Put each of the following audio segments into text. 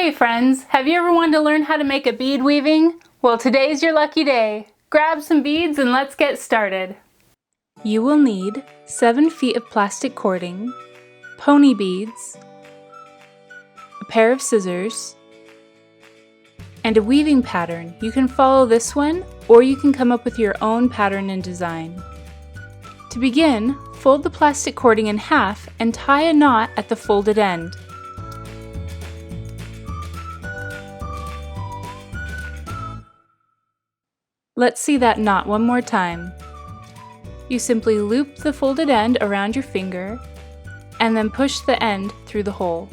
Hey friends, have you ever wanted to learn how to make a bead weaving? Well, today's your lucky day. Grab some beads and let's get started. You will need 7 feet of plastic cording, pony beads, a pair of scissors, and a weaving pattern. You can follow this one, or you can come up with your own pattern and design. To begin, fold the plastic cording in half and tie a knot at the folded end. Let's see that knot one more time. You simply loop the folded end around your finger and then push the end through the hole.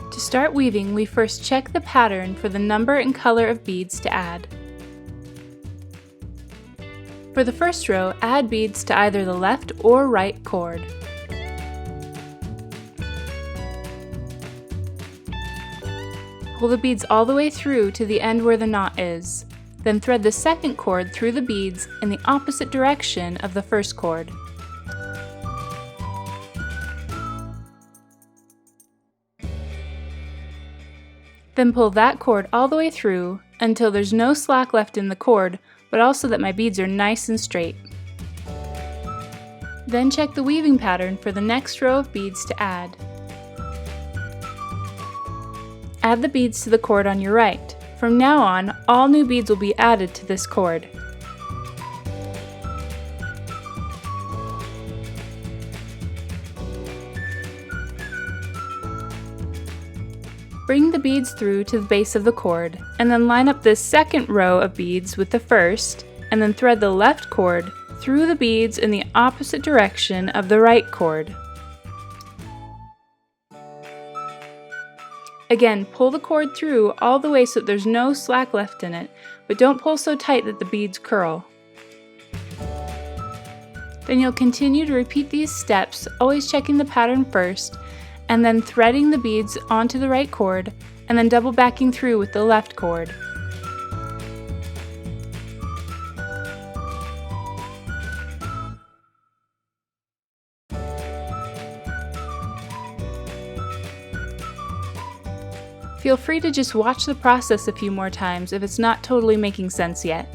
To start weaving, we first check the pattern for the number and color of beads to add. For the first row, add beads to either the left or right cord. Pull the beads all the way through to the end where the knot is. Then thread the second cord through the beads in the opposite direction of the first cord. Then pull that cord all the way through until there's no slack left in the cord, but also that my beads are nice and straight. Then check the weaving pattern for the next row of beads to add. Add the beads to the cord on your right. From now on, all new beads will be added to this cord. Bring the beads through to the base of the cord, and then line up the second row of beads with the first, and then thread the left cord through the beads in the opposite direction of the right cord. Again, pull the cord through all the way so that there's no slack left in it, but don't pull so tight that the beads curl. Then you'll continue to repeat these steps, always checking the pattern first, and then threading the beads onto the right cord, and then double backing through with the left cord. Feel free to just watch the process a few more times if it's not totally making sense yet.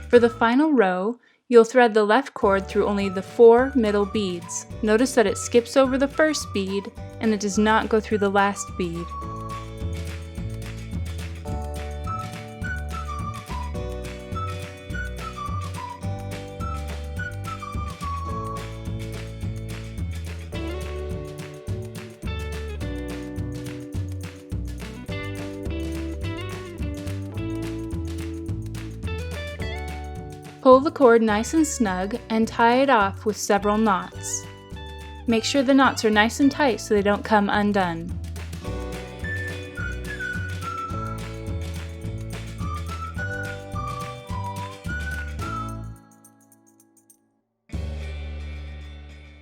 For the final row, you'll thread the left cord through only the 4 middle beads. Notice that it skips over the first bead and it does not go through the last bead. Pull the cord nice and snug and tie it off with several knots. Make sure the knots are nice and tight so they don't come undone.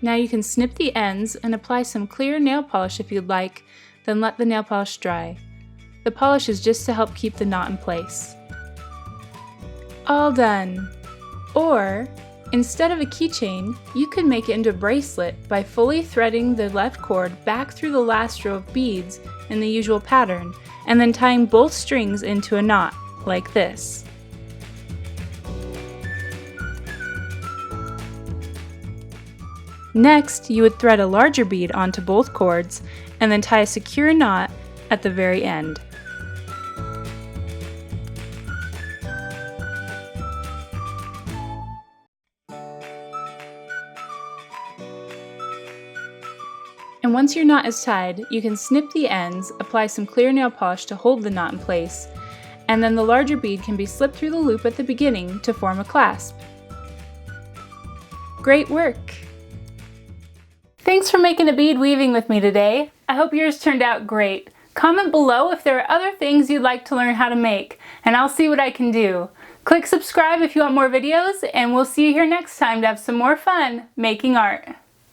Now you can snip the ends and apply some clear nail polish if you'd like, then let the nail polish dry. The polish is just to help keep the knot in place. All done! Or, instead of a keychain, you could make it into a bracelet by fully threading the left cord back through the last row of beads in the usual pattern, and then tying both strings into a knot, like this. Next, you would thread a larger bead onto both cords and then tie a secure knot at the very end. And once your knot is tied, you can snip the ends, apply some clear nail polish to hold the knot in place, and then the larger bead can be slipped through the loop at the beginning to form a clasp. Great work! Thanks for making a bead weaving with me today. I hope yours turned out great. Comment below if there are other things you'd like to learn how to make, and I'll see what I can do. Click subscribe if you want more videos, and we'll see you here next time to have some more fun making art.